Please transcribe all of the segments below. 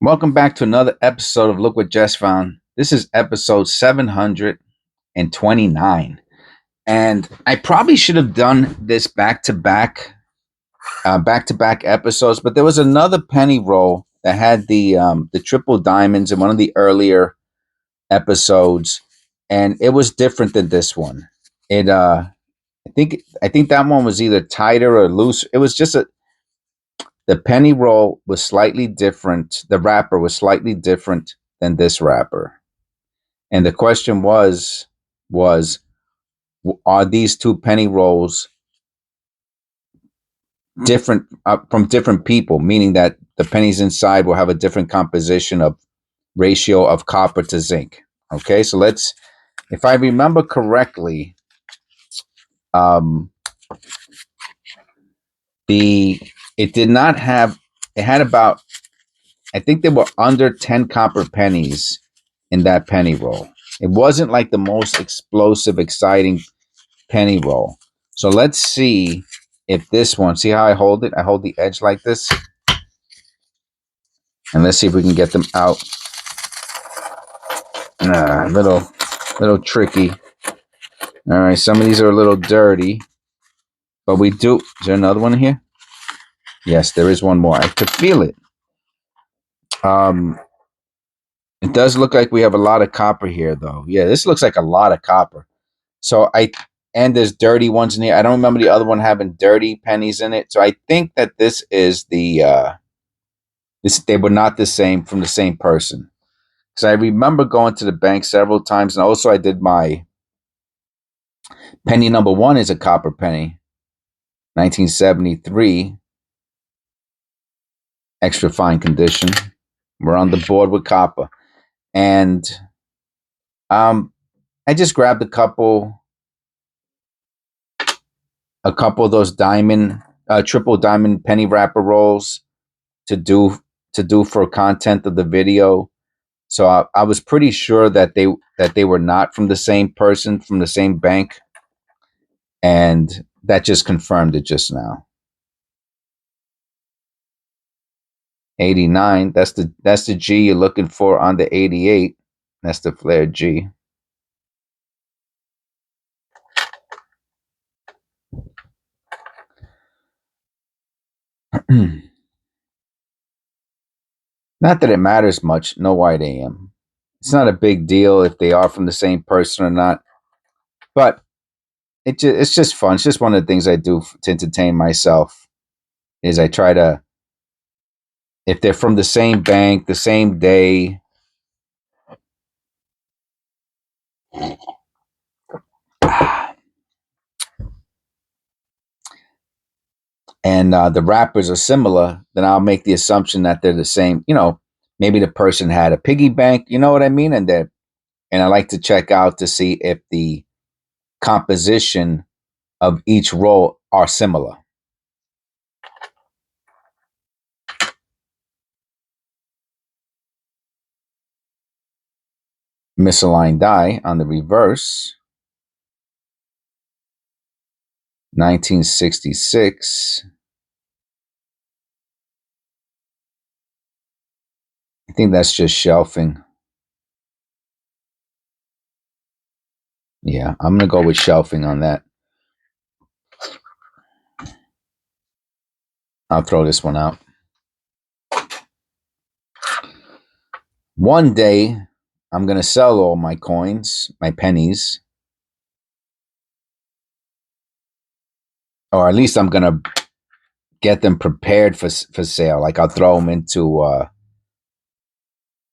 Welcome back to another episode of Look What Jess Found. This is episode 729. And I probably should have done this back-to-back episodes, but there was another penny roll that had the triple diamonds in one of the earlier episodes, and it was different than this one. I think that one was either tighter or loose. It was just the penny roll was slightly different. The wrapper was slightly different than this wrapper. And the question was are these two penny rolls different from different people, meaning that the pennies inside will have a different composition of ratio of copper to zinc. Okay, so if I remember correctly, it did not have, it had about, I think there were under 10 copper pennies in that penny roll. It wasn't like the most explosive, exciting penny roll. So let's see if this one, see how I hold it? I hold the edge like this. And let's see if we can get them out. Little tricky. All right, some of these are a little dirty. But we do. Is there another one here? Yes, there is one more. I could feel it. It does look like we have a lot of copper here, though. Yeah, this looks like a lot of copper. And there's dirty ones in here. I don't remember the other one having dirty pennies in it. So I think that this is they were not the same from the same person. Because I remember going to the bank several times, and also I did my penny number one is a copper penny, 1973, extra fine condition. We're on the board with copper, and I just grabbed a couple of those triple diamond penny wrapper rolls to do for content of the video. So I was pretty sure that they were not from the same person, from the same bank, and that just confirmed it just now. 89. That's the G you're looking for on the 88. That's the flared G. Not that it matters much. No white AM. It's not a big deal if they are from the same person or not. But it's just fun. It's just one of the things I do to entertain myself. Is I try to, if they're from the same bank, the same day. And the wrappers are similar, then I'll make the assumption that they're the same. Maybe the person had a piggy bank. You know what I mean? And I like to check out to see if the composition of each roll are similar. Misaligned die on the reverse. 1966. I think that's just shelving. Yeah, I'm going to go with shelving on that. I'll throw this one out. One day, I'm going to sell all my coins, my pennies. Or at least I'm going to get them prepared for sale. Like I'll throw them into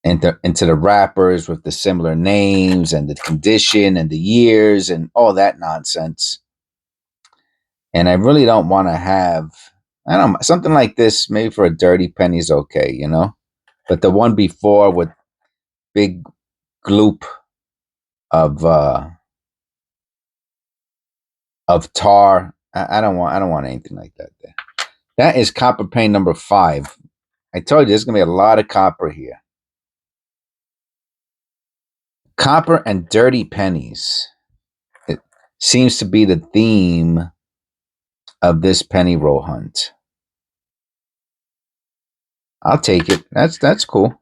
the wrappers with the similar names and the condition and the years and all that nonsense. And I really don't want to have, I don't know, something like this, maybe for a dirty penny is okay, But the one before with big gloop of tar, I don't want anything like that there. That is copper penny number 5. I told you there's gonna be a lot of copper here. Copper and dirty pennies. It seems to be the theme of this penny roll hunt. I'll take it. That's cool.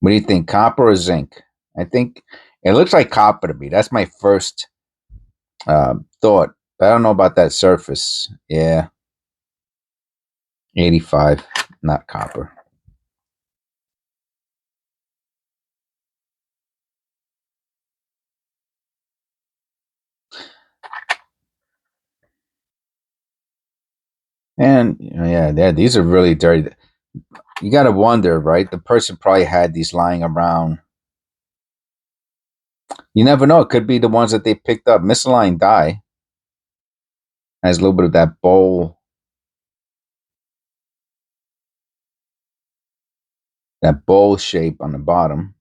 What do you think, copper or zinc? I think it looks like copper to me. That's my first thought. But I don't know about that surface. Yeah, 85, not copper. And yeah, these are really dirty. You got to wonder, right? The person probably had these lying around. You never know. It could be the ones that they picked up. Misaligned die has a little bit of that bowl shape on the bottom.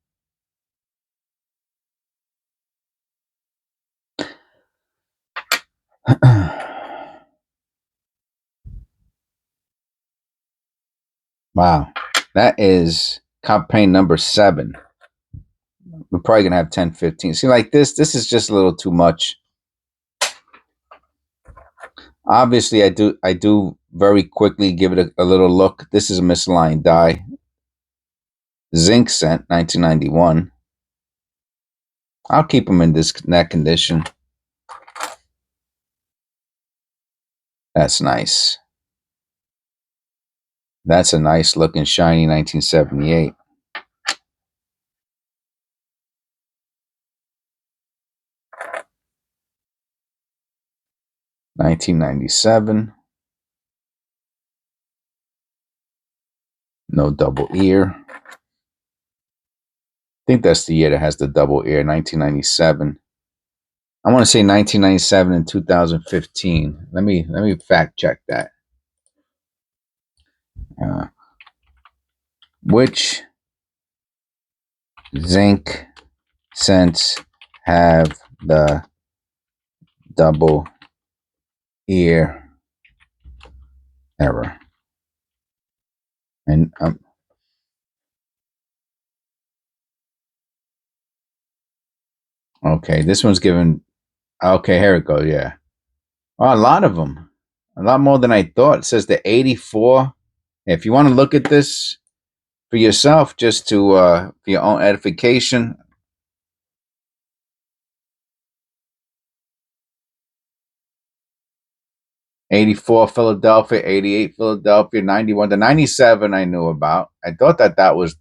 Wow, that is campaign number 7. We're probably gonna have 10, 15. See, like this is just a little too much. Obviously, I do very quickly give it a little look. This is a misaligned die. Zinc scent, 1991. I'll keep them in that condition. That's nice. That's a nice looking shiny 1978. $1997. No double ear. I think that's the year that has the double ear, 1997. I want to say 1997 and 2015. Let me fact check that. Uh, which zinc scents have the double ear error? And okay, this one's given. Okay, here it goes. Yeah, oh, a lot of them, a lot more than I thought. It says the 84. If you want to look at this for yourself, just to for your own edification. 84 Philadelphia, 88 Philadelphia, 91. The 97 I knew about. I thought that was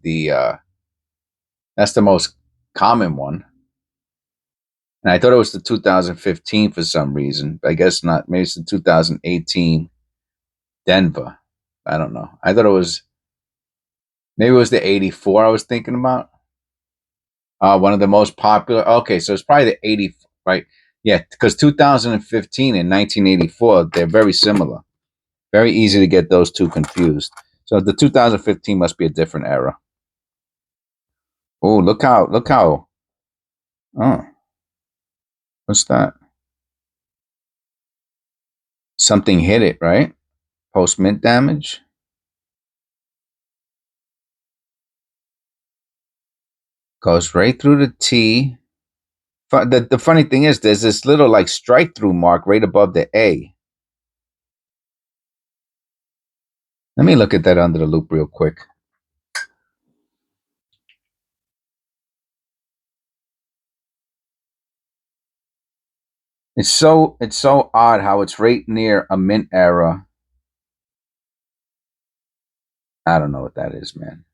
that's the most common one. And I thought it was the 2015 for some reason. But I guess not. Maybe it's the 2018 Denver. I don't know. I thought it was maybe it was the 84 I was thinking about. One of the most popular. Okay, so it's probably the 80, right? Yeah, because 2015 and 1984, they're very similar. Very easy to get those two confused. So the 2015 must be a different era. Oh, look how. Oh, what's that? Something hit it, right? Post mint damage. Goes right through the T. The funny thing is, there's this little like strike through mark right above the A. Let me look at that under the loop real quick. It's so odd how it's right near a mint era. I don't know what that is, man.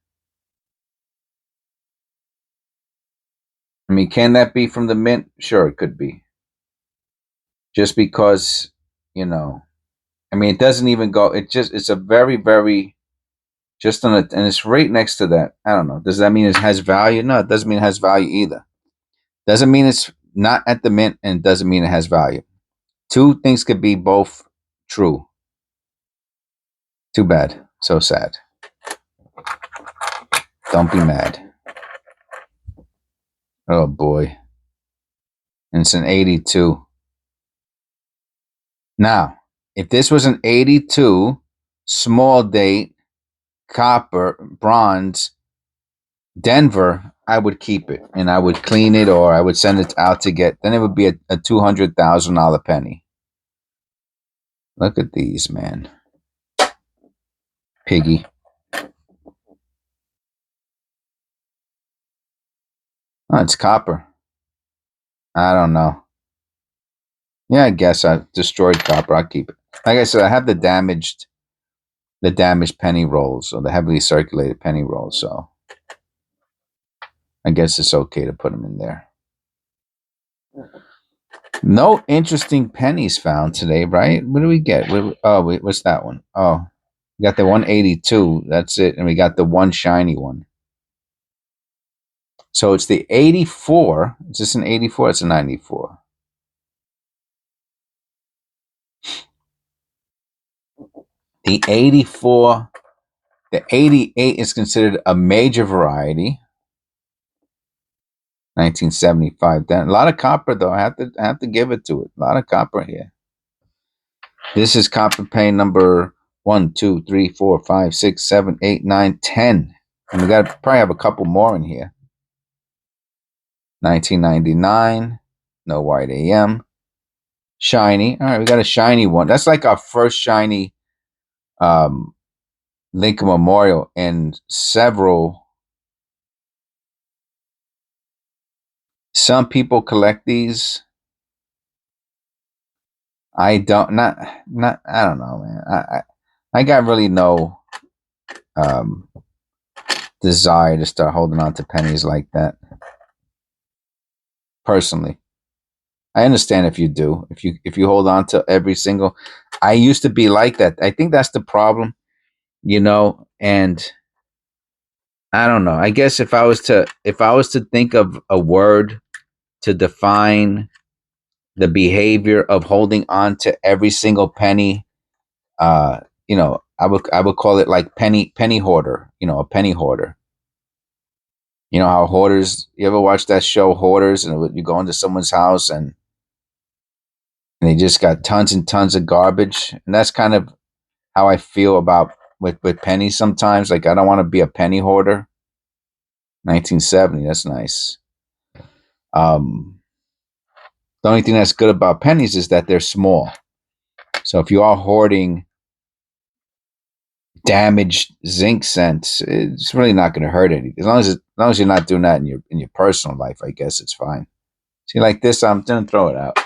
I mean, can that be from the mint? Sure, it could be. Just because, you know, I mean, it doesn't even go. It's a very, very, just on it, and it's right next to that. I don't know. Does that mean it has value? No, it doesn't mean it has value either. Doesn't mean it's not at the mint, and it doesn't mean it has value. Two things could be both true. Too bad. So sad. Don't be mad. Oh boy. And it's an 82. Now, if this was an 82, small date, copper, bronze, Denver, I would keep it and I would clean it or I would send it out to get. Then it would be a $200,000 penny. Look at these, man. Piggy. Oh, it's copper. I don't know. Yeah, I guess I destroyed copper. I'll keep it. Like I said, I have the damaged penny rolls, or the heavily circulated penny rolls, so I guess it's okay to put them in there. No interesting pennies found today, right? What do we get? What's that one? Oh, we got the 182. That's it. And we got the one shiny one. So it's the 84. Is this an 84? It's a 94. The 84. The 88 is considered a major variety. 1975. Then a lot of copper though. I have to give it to it. A lot of copper here. This is copper pane number 1, 2, 3, 4, 5, 6, 7, 8, 9, 10. And we got probably have a couple more in here. 1999. No white AM. Shiny. All right, we got a shiny one. That's like our first shiny Lincoln Memorial and several. Some people collect these. I don't. Not. I don't know, man. I got really no um, desire to start holding on to pennies like that. Personally, I understand if you do. If you hold on to every single. I used to be like that. I think that's the problem, and I don't know. I guess if I was to think of a word to define the behavior of holding on to every single penny, I would call it like penny hoarder. A penny hoarder. You know how hoarders. You ever watch that show Hoarders? And you go into someone's house and they just got tons and tons of garbage, and that's kind of how I feel about with pennies sometimes. Like I don't want to be a penny hoarder. 1970. That's nice. Um, the only thing that's good about pennies is that they're small. So if you are hoarding damaged zinc cents, it's really not going to hurt anything. As long as you're not doing that in your personal life, I guess it's fine. See, like this, I'm gonna throw it out.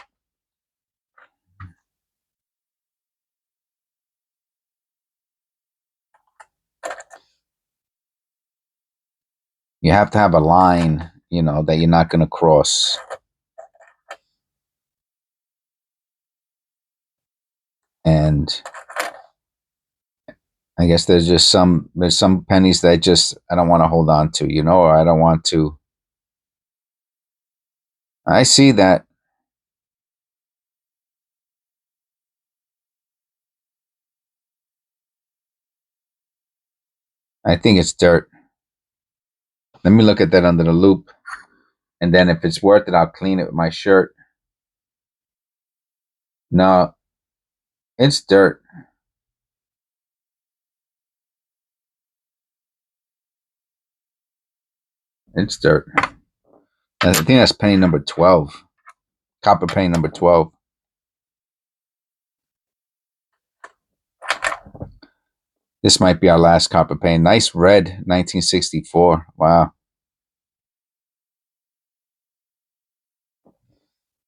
You have to have a line, that you're not going to cross. And I guess there's some pennies that I don't want to hold on to, or I don't want to. I see that. I think it's dirt. Let me look at that under the loop, and then if it's worth it, I'll clean it with my shirt. No, it's dirt. It's dirt. I think that's penny number 12. Copper penny number 12. This might be our last copper penny. Nice red, 1964. Wow.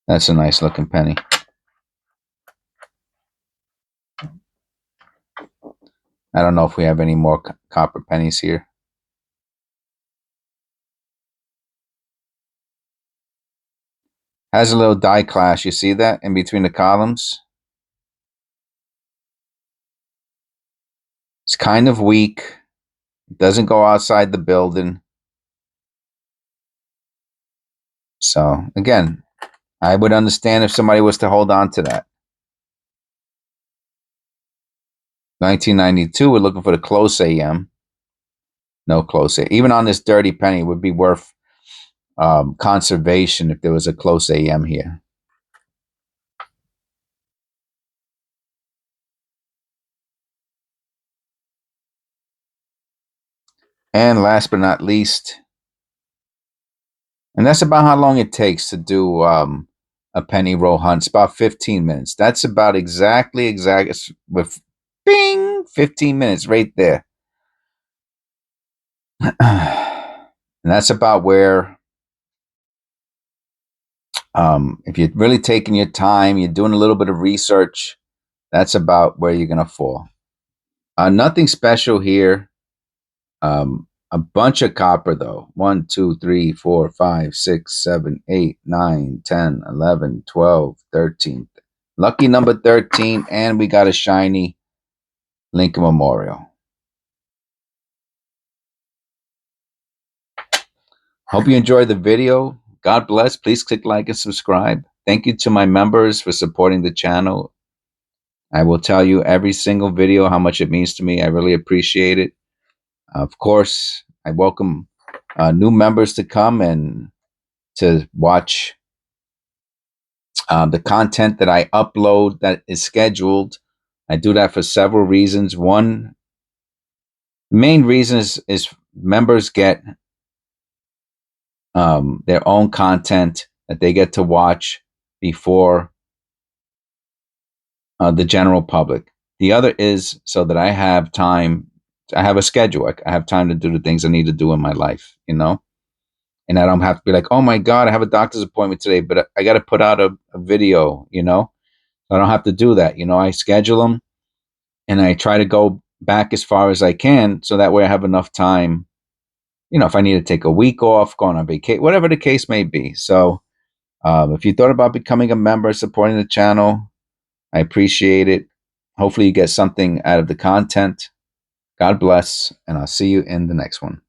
That's a nice looking penny. I don't know if we have any more copper pennies here. Has a little die clash. You see that in between the columns? It's kind of weak. It doesn't go outside the building. So, again, I would understand if somebody was to hold on to that. 1992, we're looking for the close AM. No close AM. Even on this dirty penny, it would be worth conservation if there was a close AM here. And last but not least, and that's about how long it takes to do a penny roll hunt. It's about 15 minutes. That's about exact with bing 15 minutes right there. And that's about where, if you're really taking your time, you're doing a little bit of research, that's about where you're gonna fall. Nothing special here. A bunch of copper though. 1, 2, 3, 4, 5, 6, 7, 8, 9, 10, 11, 12, 13. Lucky number 13, and we got a shiny Lincoln Memorial. Hope you enjoyed the video. God bless. Please click like and subscribe. Thank you to my members for supporting the channel. I will tell you every single video how much it means to me. I really appreciate it. Of course, I welcome new members to come and to watch the content that I upload that is scheduled. I do that for several reasons. One main reason is members get their own content that they get to watch before the general public. The other is so that I have time. I have a schedule. I have time to do the things I need to do in my life, and I don't have to be like, oh my God, I have a doctor's appointment today, but I got to put out a video, I don't have to do that. I schedule them and I try to go back as far as I can. So that way I have enough time, if I need to take a week off, go on vacation, whatever the case may be. So if you thought about becoming a member, supporting the channel, I appreciate it. Hopefully you get something out of the content. God bless, and I'll see you in the next one.